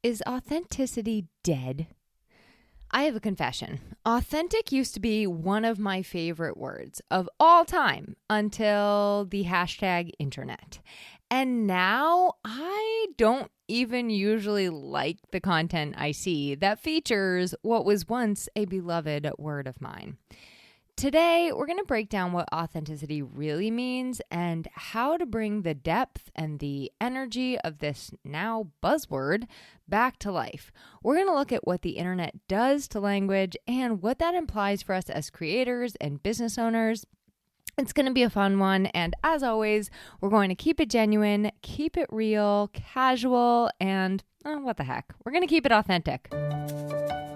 Is authenticity dead? I have a confession. Authentic used to be one of my favorite words of all time until the hashtag internet. And now I don't even usually like the content I see that features what was once a beloved word of mine. Today, we're going to break down what authenticity really means and how to bring the depth and the energy of this now buzzword back to life. We're going to look at what the internet does to language and what that implies for us as creators and business owners. It's going to be a fun one, and as always, we're going to keep it genuine, keep it real, casual, and what the heck, we're going to keep it authentic.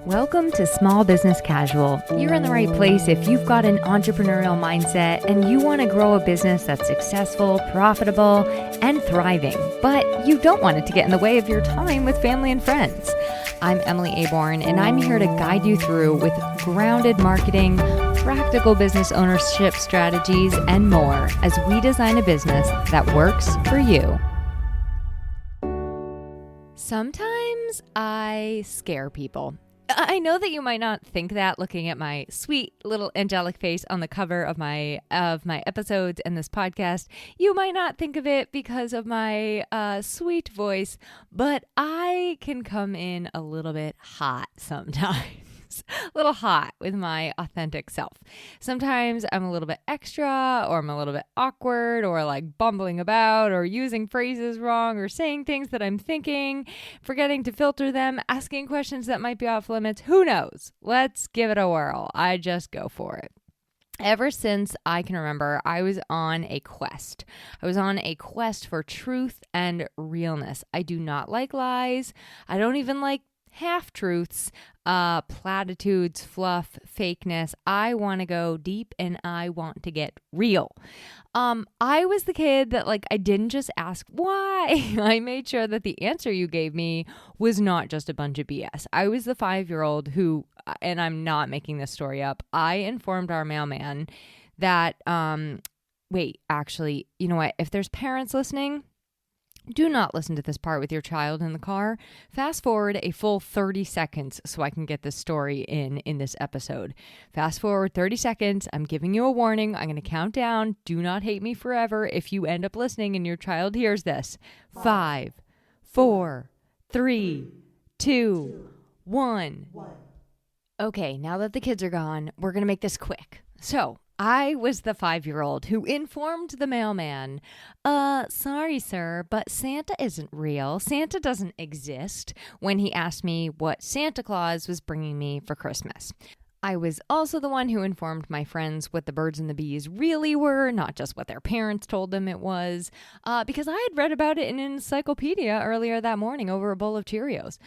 Welcome to Small Business Casual. You're in the right place if you've got an entrepreneurial mindset and you want to grow a business that's successful, profitable, and thriving, but you don't want it to get in the way of your time with family and friends. I'm Emily Aborn, and I'm here to guide you through with grounded marketing, practical business ownership strategies, and more as we design a business that works for you. Sometimes I scare people. I know that you might not think that looking at my sweet little angelic face on the cover of my episodes and this podcast. You might not think of it because of my sweet voice, but I can come in a little bit hot sometimes. A little hot with my authentic self. Sometimes I'm a little bit extra, or I'm a little bit awkward, or like bumbling about, or using phrases wrong, or saying things that I'm thinking, forgetting to filter them, asking questions that might be off limits. Who knows? Let's give it a whirl. I just go for it. Ever since I can remember, I was on a quest. I was on a quest for truth and realness. I do not like lies. I don't even like half-truths, platitudes, fluff, fakeness. I want to go deep and I want to get real. I was the kid that I didn't just ask why. I made sure that the answer you gave me was not just a bunch of BS. I was the 5-year-old who, and I'm not making this story up, I informed our mailman that, actually, you know what? If there's parents listening, do not listen to this part with your child in the car. Fast forward a full 30 seconds so I can get this story in this episode. Fast forward 30 seconds. I'm giving you a warning. I'm going to count down. Do not hate me forever if you end up listening and your child hears this. 5, 4, 3, 2, 1. Okay, now that the kids are gone, we're going to make this quick. So, I was the 5-year-old who informed the mailman, sorry, sir, but Santa isn't real. Santa doesn't exist, when he asked me what Santa Claus was bringing me for Christmas. I was also the one who informed my friends what the birds and the bees really were, not just what their parents told them it was, because I had read about it in an encyclopedia earlier that morning over a bowl of Cheerios.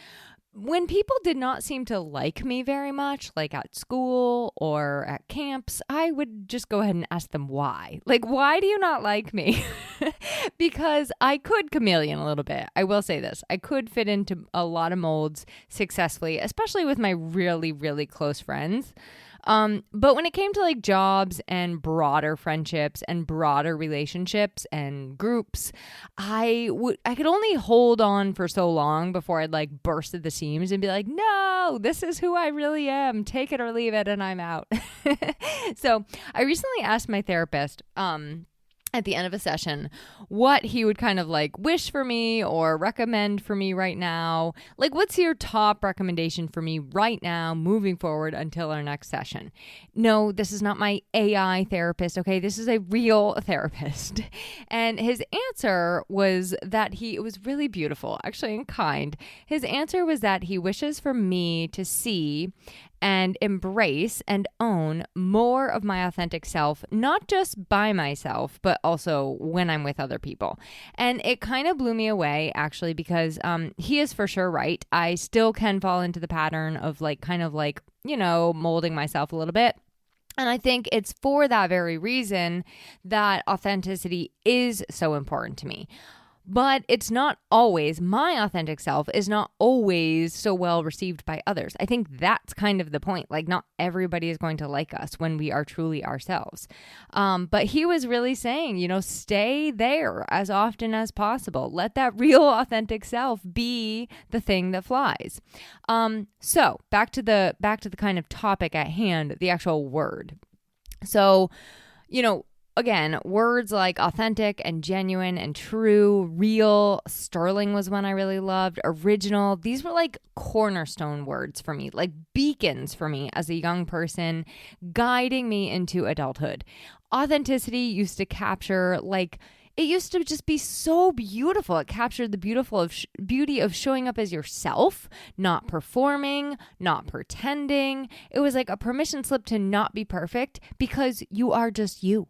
When people did not seem to like me very much, like at school or at camps, I would just go ahead and ask them why. Why do you not like me? Because I could chameleon a little bit. I will say this. I could fit into a lot of molds successfully, especially with my really, really close friends. But when it came to jobs and broader friendships and broader relationships and groups, I could only hold on for so long before I'd burst at the seams and be like, no, this is who I really am. Take it or leave it. And I'm out. So I recently asked my therapist, at the end of a session, what he would kind of wish for me or recommend for me right now. What's your top recommendation for me right now moving forward until our next session? No, this is not my AI therapist, okay? This is a real therapist. And his answer was that it was really beautiful, actually, and kind. His answer was that he wishes for me to see and embrace and own more of my authentic self, not just by myself, but also when I'm with other people. And it kind of blew me away, actually, because he is for sure right. I still can fall into the pattern of molding myself a little bit. And I think it's for that very reason that authenticity is so important to me. But it's not always, my authentic self is not always so well received by others. I think that's kind of the point. Like, not everybody is going to like us when we are truly ourselves. But he was really saying, stay there as often as possible. Let that real authentic self be the thing that flies. So back to the kind of topic at hand, the actual word. So, again, words like authentic and genuine and true, real, sterling was one I really loved, original. These were like cornerstone words for me, like beacons for me as a young person, guiding me into adulthood. Authenticity used to capture it used to just be so beautiful. It captured the beauty of showing up as yourself, not performing, not pretending. It was like a permission slip to not be perfect because you are just you.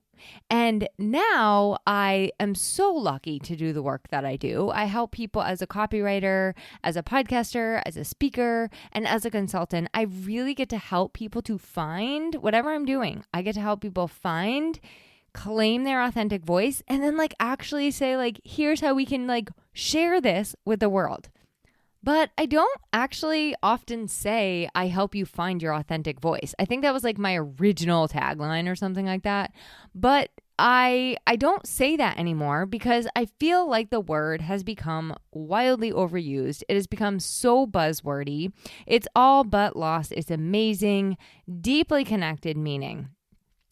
And now I am so lucky to do the work that I do. I help people as a copywriter, as a podcaster, as a speaker, and as a consultant. I really get to help people to find whatever I'm doing. I get to help people claim their authentic voice, and then actually say here's how we can share this with the world. But I don't actually often say I help you find your authentic voice. I think that was my original tagline or something like that. But I don't say that anymore because I feel like the word has become wildly overused. It has become so buzzwordy. It's all but lost its amazing, deeply connected meaning.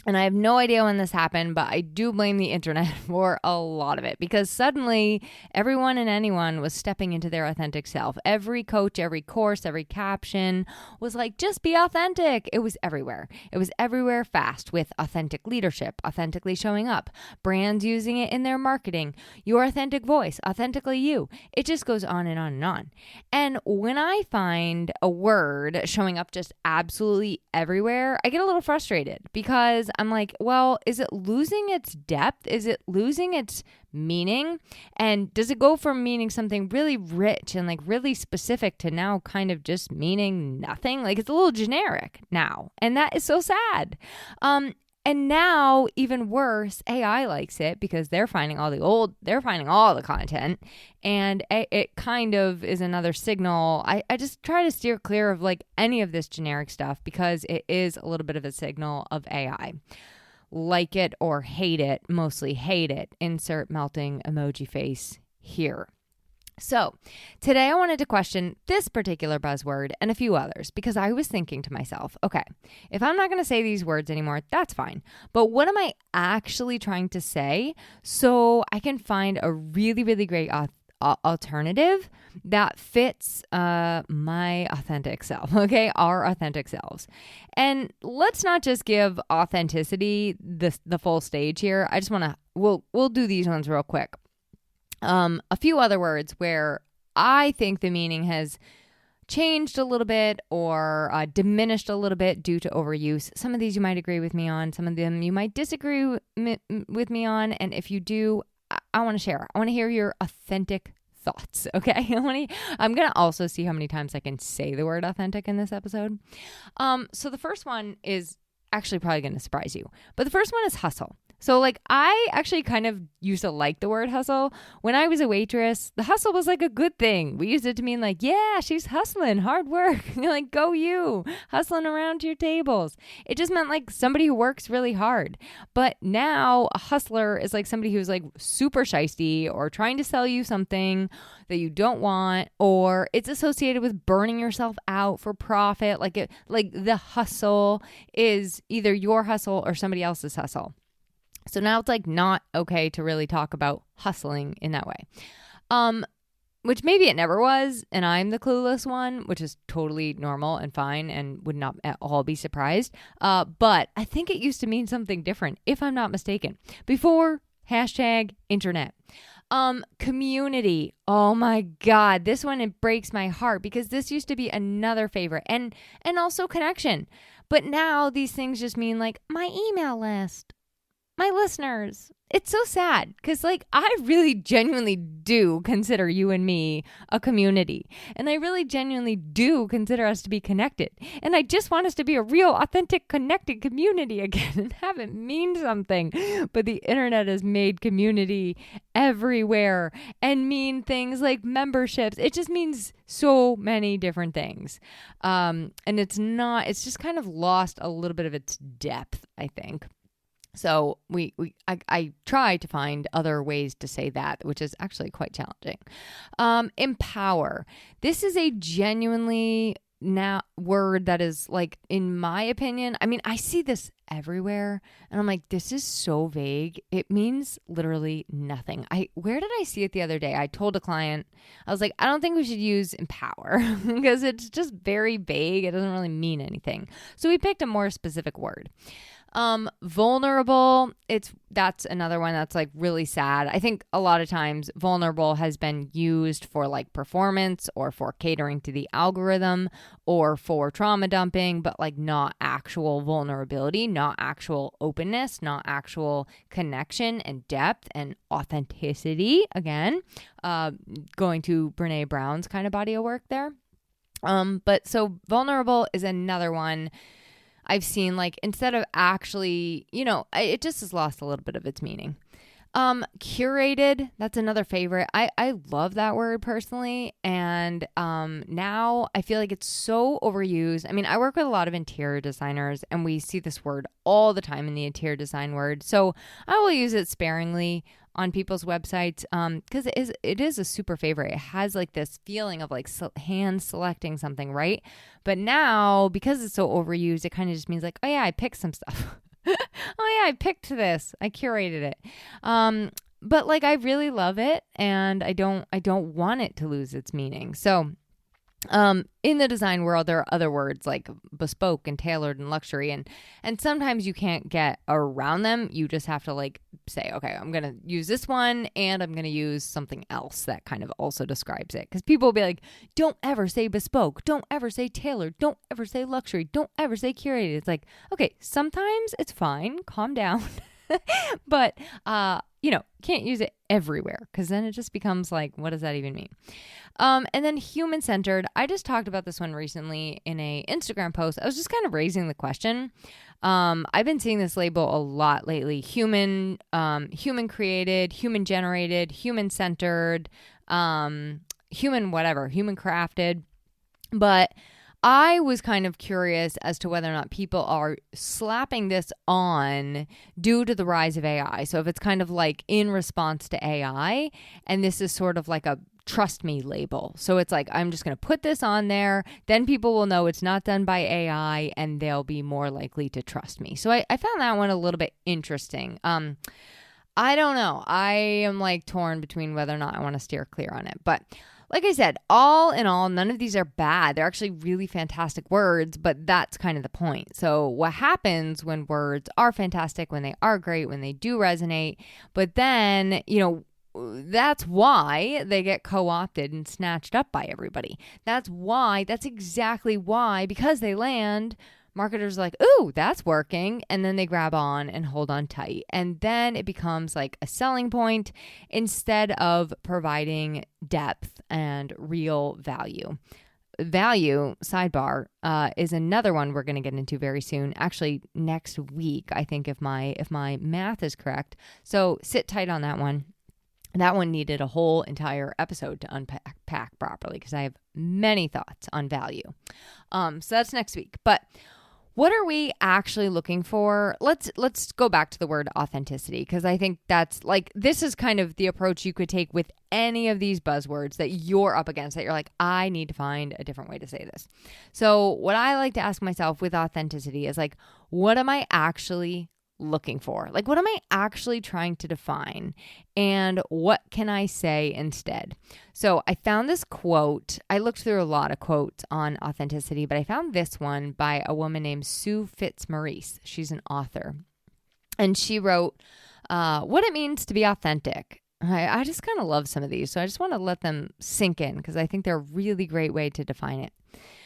And I have no idea when this happened, but I do blame the internet for a lot of it because suddenly everyone and anyone was stepping into their authentic self. Every coach, every course, every caption was just be authentic. It was everywhere. It was everywhere fast with authentic leadership, authentically showing up, brands using it in their marketing, your authentic voice, authentically you. It just goes on and on and on. And when I find a word showing up just absolutely everywhere, I get a little frustrated because I'm well, is it losing its depth? Is it losing its meaning? And does it go from meaning something really rich and really specific to now kind of just meaning nothing? It's a little generic now. And that is so sad. And now, even worse, AI likes it because they're finding all the content. And it kind of is another signal. I just try to steer clear of any of this generic stuff because it is a little bit of a signal of AI. Like it or hate it, mostly hate it. Insert melting emoji face here. So today I wanted to question this particular buzzword and a few others because I was thinking to myself, okay, if I'm not going to say these words anymore, that's fine. But what am I actually trying to say so I can find a really, really great alternative that fits my authentic self, okay? Our authentic selves. And let's not just give authenticity the full stage here. I just want to, we'll do these ones real quick. A few other words where I think the meaning has changed a little bit or diminished a little bit due to overuse. Some of these you might agree with me on. Some of them you might disagree with me on. And if you do, I want to share. I want to hear your authentic thoughts, okay? I'm going to also see how many times I can say the word authentic in this episode. So the first one is actually probably going to surprise you. But the first one is hustle. So I actually kind of used to like the word hustle. When I was a waitress, the hustle was a good thing. We used it to mean yeah, she's hustling, hard work. Go you, hustling around to your tables. It just meant somebody who works really hard. But now a hustler is somebody who's super shysty or trying to sell you something that you don't want, or it's associated with burning yourself out for profit. The hustle is either your hustle or somebody else's hustle. So now it's not okay to really talk about hustling in that way. Which maybe it never was, and I'm the clueless one, which is totally normal and fine and would not at all be surprised. But I think it used to mean something different, if I'm not mistaken. Before #internet. Community. Oh my God. This one, it breaks my heart because this used to be another favorite and also connection. But now these things just mean my email list. my listeners, it's so sad because like I really genuinely do consider you and me a community, and I really genuinely do consider us to be connected, and I just want us to be a real authentic connected community again and have it mean something. But the internet has made community everywhere and mean things like memberships. It just means so many different things, and it's just kind of lost a little bit of its depth, I think. So I try to find other ways to say that, which is actually quite challenging. Empower. This is a genuinely now word that is like, in my opinion, I mean, I see this everywhere and I'm like, this is so vague. It means literally nothing. Where did I see it the other day? I told a client, I was like, I don't think we should use empower because it's just very vague. It doesn't really mean anything. So we picked a more specific word. Vulnerable, that's another one that's like really sad. I think a lot of times vulnerable has been used for like performance or for catering to the algorithm or for trauma dumping, but like not actual vulnerability, not actual openness, not actual connection and depth and authenticity. Again, going to Brene Brown's kind of body of work there. But so vulnerable is another one I've seen, like, instead of actually, it just has lost a little bit of its meaning. Curated, that's another favorite. I love that word personally. And now I feel like it's so overused. I mean, I work with a lot of interior designers and we see this word all the time in the interior design word. So I will use it sparingly on people's websites because it is a super favorite. It has like this feeling of like hand selecting something, right? But now, because it's so overused, it kind of just means like, oh yeah, I picked some stuff. Oh yeah, I picked this. I curated it. But like I really love it and I don't want it to lose its meaning. So in the design world, there are other words like bespoke and tailored and luxury, and sometimes you can't get around them. You just have to like say, okay, I'm going to use this one and I'm going to use something else that kind of also describes it. Because people will be like, don't ever say bespoke. Don't ever say tailored. Don't ever say luxury. Don't ever say curated. It's like, okay, sometimes it's fine. Calm down. But, can't use it everywhere because then it just becomes like, what does that even mean? And then human-centered. I just talked about this one recently in a Instagram post. I was just kind of raising the question. I've been seeing this label a lot lately. Human created, human generated, human-centered, human whatever, human crafted. But I was kind of curious as to whether or not people are slapping this on due to the rise of AI. So if it's kind of like in response to AI, and this is sort of like a trust me label. So it's like, I'm just going to put this on there. Then people will know it's not done by AI and they'll be more likely to trust me. So I found that one a little bit interesting. I don't know. I am like torn between whether or not I want to steer clear on it. But like I said, all in all, none of these are bad. They're actually really fantastic words, but that's kind of the point. So what happens when words are fantastic, when they are great, when they do resonate, but then, that's why they get co-opted and snatched up by everybody. That's exactly why, because they land, marketers are like, ooh, that's working. And then they grab on and hold on tight. And then it becomes like a selling point instead of providing depth and real value. Value, sidebar, is another one we're going to get into very soon. Actually, next week, I think, if my math is correct. So sit tight on that one. That one needed a whole entire episode to unpack properly because I have many thoughts on value. So that's next week. But what are we actually looking for? Let's go back to the word authenticity because I think that's like, this is kind of the approach you could take with any of these buzzwords that you're up against, that you're like, I need to find a different way to say this. So what I like to ask myself with authenticity is like, what am I actually looking for? Like, what am I actually trying to define? And what can I say instead? So I found this quote. I looked through a lot of quotes on authenticity, but I found this one by a woman named Sue Fitzmaurice. She's an author. And she wrote, what it means to be authentic. I just kind of love some of these. So I just want to let them sink in because I think they're a really great way to define it.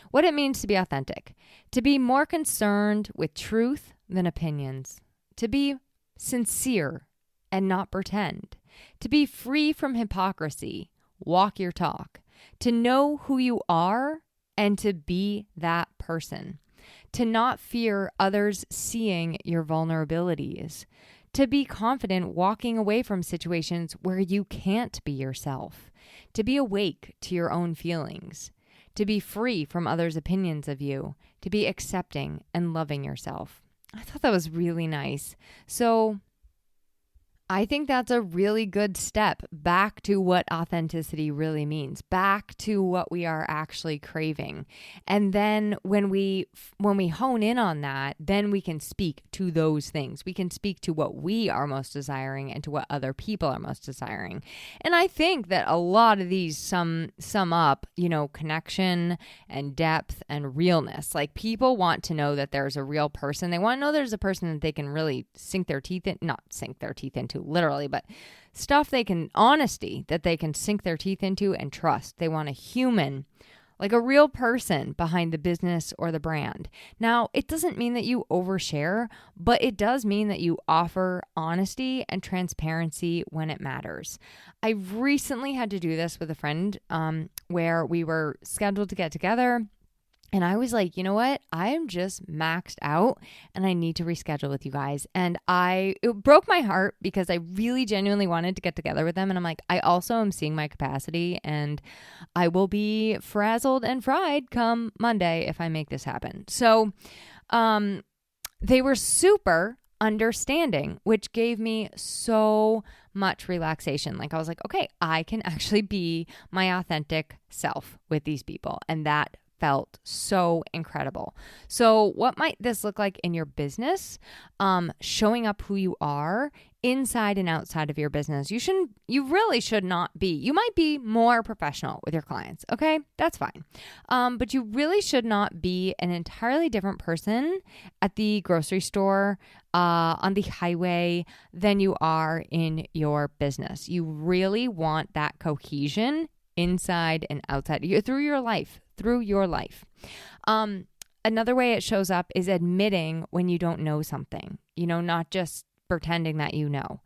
What it means to be authentic. To be more concerned with truth than opinions. To be sincere and not pretend, to be free from hypocrisy, walk your talk, to know who you are and to be that person, to not fear others seeing your vulnerabilities, to be confident walking away from situations where you can't be yourself, to be awake to your own feelings, to be free from others' opinions of you, to be accepting and loving yourself. I thought that was really nice. So I think that's a really good step back to what authenticity really means, back to what we are actually craving. And then when we hone in on that, then we can speak to those things. We can speak to what we are most desiring and to what other people are most desiring. And I think that a lot of these sum up, connection and depth and realness. Like, people want to know that there's a real person. They want to know there's a person that they can really not sink their teeth into literally, but honesty that they can sink their teeth into and trust. They want a human, like a real person behind the business or the brand. Now, it doesn't mean that you overshare, but it does mean that you offer honesty and transparency when it matters. I recently had to do this with a friend where we were scheduled to get together. And I was like, you know what? I am just maxed out and I need to reschedule with you guys. And it broke my heart because I really genuinely wanted to get together with them. And I'm like, I also am seeing my capacity and I will be frazzled and fried come Monday if I make this happen. So they were super understanding, which gave me so much relaxation. Like, I was like, okay, I can actually be my authentic self with these people. And that felt so incredible. So what might this look like in your business? Showing up who you are inside and outside of your business. You really should not be. You might be more professional with your clients. Okay, that's fine. But you really should not be an entirely different person at the grocery store, on the highway than you are in your business. You really want that cohesion inside and outside through your life. Another way it shows up is admitting when you don't know something, not just pretending that you know.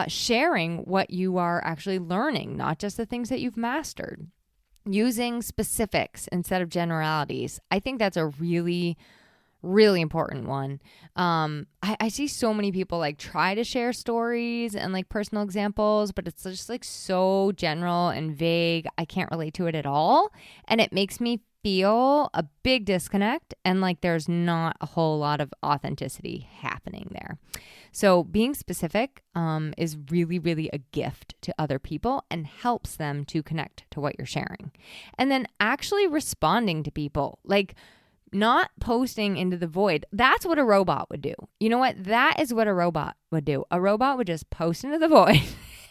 Sharing what you are actually learning, not just the things that you've mastered. Using specifics instead of generalities. I think that's a really, really important one. I see so many people like try to share stories and like personal examples, but it's just like so general and vague. I can't relate to it at all. And it makes me feel a big disconnect and like there's not a whole lot of authenticity happening there. So being specific is really, really a gift to other people and helps them to connect to what you're sharing. And then actually responding to people, like not posting into the void. That's what a robot would do. You know what? That is what a robot would do. A robot would just post into the void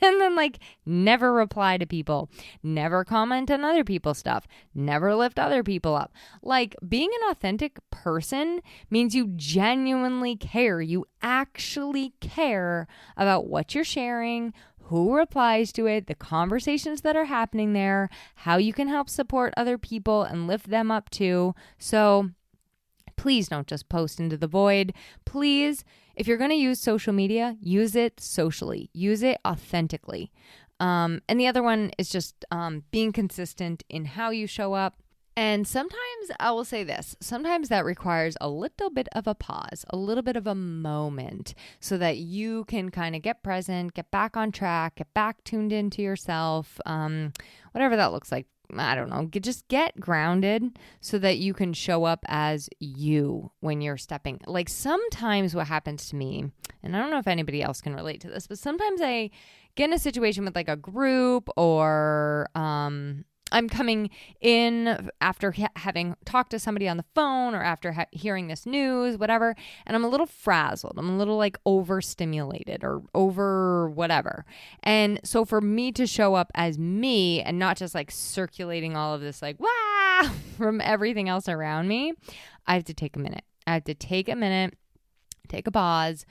and then like never reply to people, never comment on other people's stuff, never lift other people up. Like, being an authentic person means you genuinely care. You actually care about what you're sharing, who replies to it, the conversations that are happening there, how you can help support other people and lift them up too. So please don't just post into the void. Please, if you're going to use social media, use it socially, use it authentically. And the other one is just being consistent in how you show up. And sometimes I will say this, sometimes that requires a little bit of a pause, a little bit of a moment so that you can kind of get present, get back on track, get back tuned into yourself, whatever that looks like. I don't know, just get grounded so that you can show up as you when you're stepping. Like, sometimes what happens to me, and I don't know if anybody else can relate to this, but sometimes I get in a situation with like a group or I'm coming in after having talked to somebody on the phone or after hearing this news, whatever, and I'm a little frazzled. I'm a little like overstimulated or over whatever. And so for me to show up as me and not just like circulating all of this like, wah, from everything else around me, I have to take a minute. Take a pause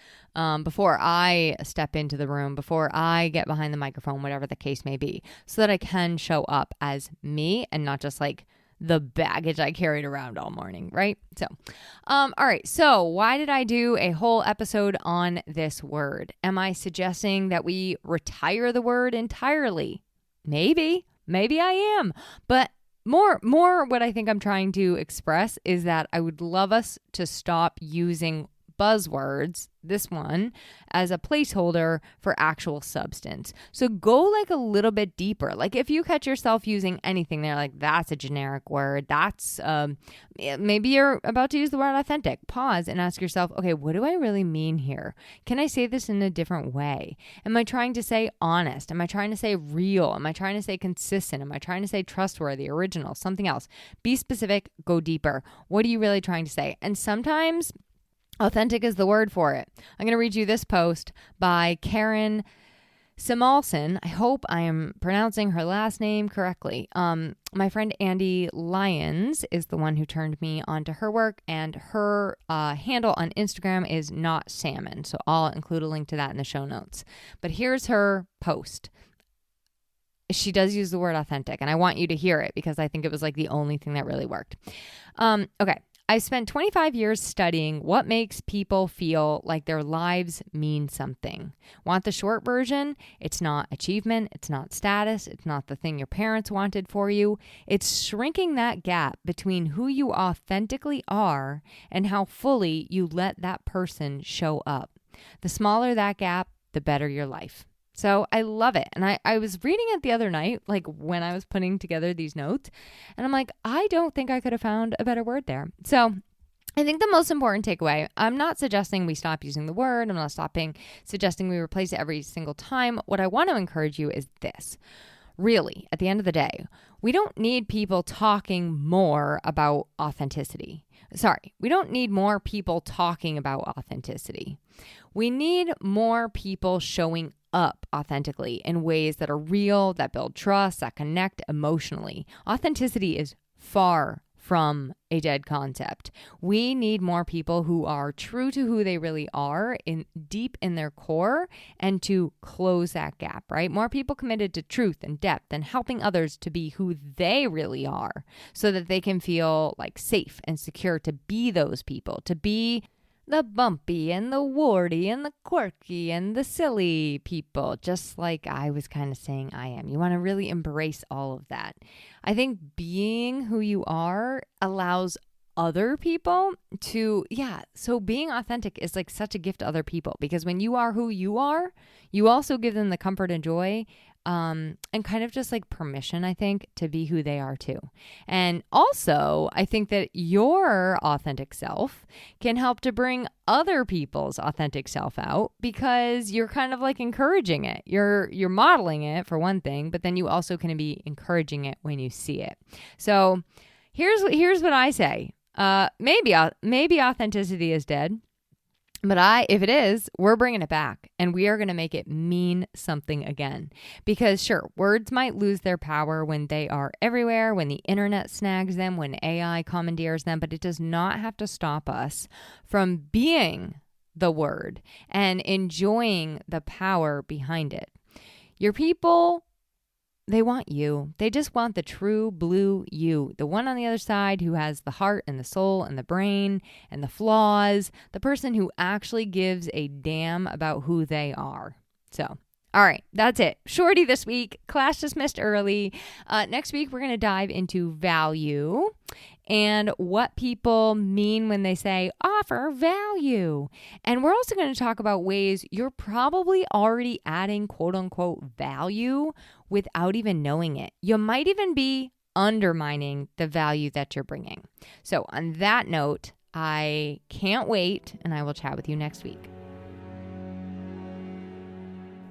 before I step into the room, before I get behind the microphone, whatever the case may be, so that I can show up as me and not just like the baggage I carried around all morning, right? So, all right. So why did I do a whole episode on this word? Am I suggesting that we retire the word entirely? Maybe I am. But more what I think I'm trying to express is that I would love us to stop using buzzwords, this one, as a placeholder for actual substance. So go like a little bit deeper. Like if you catch yourself using anything there, like that's a generic word. That's maybe you're about to use the word authentic. Pause and ask yourself, okay, what do I really mean here? Can I say this in a different way? Am I trying to say honest? Am I trying to say real? Am I trying to say consistent? Am I trying to say trustworthy, original, something else? Be specific, go deeper. What are you really trying to say? And sometimes authentic is the word for it. I'm going to read you this post by Karen Simalson. I hope I am pronouncing her last name correctly. My friend Andy Lyons is the one who turned me onto her work, and her handle on Instagram is Not Salmon. So I'll include a link to that in the show notes. But here's her post. She does use the word authentic, and I want you to hear it because I think it was like the only thing that really worked. Okay. I spent 25 years studying what makes people feel like their lives mean something. Want the short version? It's not achievement. It's not status. It's not the thing your parents wanted for you. It's shrinking that gap between who you authentically are and how fully you let that person show up. The smaller that gap, the better your life. So I love it. And I was reading it the other night, like when I was putting together these notes, and I'm like, I don't think I could have found a better word there. So I think the most important takeaway, I'm not suggesting we stop using the word. I'm not suggesting we replace it every single time. What I want to encourage you is this. Really, at the end of the day, we don't need people talking more about authenticity. We don't need more people talking about authenticity. We need more people showing up authentically in ways that are real, that build trust, that connect emotionally. Authenticity is far from a dead concept. We need more people who are true to who they really are deep in their core and to close that gap, right? More people committed to truth and depth and helping others to be who they really are so that they can feel like safe and secure to be those people, to be the bumpy and the warty and the quirky and the silly people, just like I was kind of saying I am. You want to really embrace all of that. I think being who you are allows other people to, so being authentic is like such a gift to other people because when you are who you are, you also give them the comfort and joy and kind of just like permission, I think, to be who they are too. And also, I think that your authentic self can help to bring other people's authentic self out because you're kind of like encouraging it. You're modeling it for one thing, but then you also can be encouraging it when you see it. So here's what I say. Maybe authenticity is dead. But if it is, we're bringing it back and we are going to make it mean something again. Because sure, words might lose their power when they are everywhere, when the internet snags them, when AI commandeers them, but it does not have to stop us from being the word and enjoying the power behind it. Your people, they want you. They just want the true blue you, the one on the other side who has the heart and the soul and the brain and the flaws, the person who actually gives a damn about who they are. So, all right, that's it. Shorty this week. Class dismissed early. Next week, we're going to dive into value and what people mean when they say offer value. And we're also going to talk about ways you're probably already adding quote unquote value without even knowing it. You might even be undermining the value that you're bringing. So on that note, I can't wait and I will chat with you next week.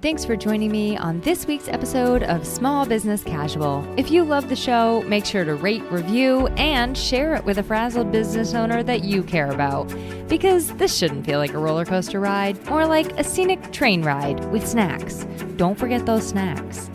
Thanks for joining me on this week's episode of Small Business Casual. If you love the show, make sure to rate, review, and share it with a frazzled business owner that you care about. Because this shouldn't feel like a roller coaster ride, more like a scenic train ride with snacks. Don't forget those snacks.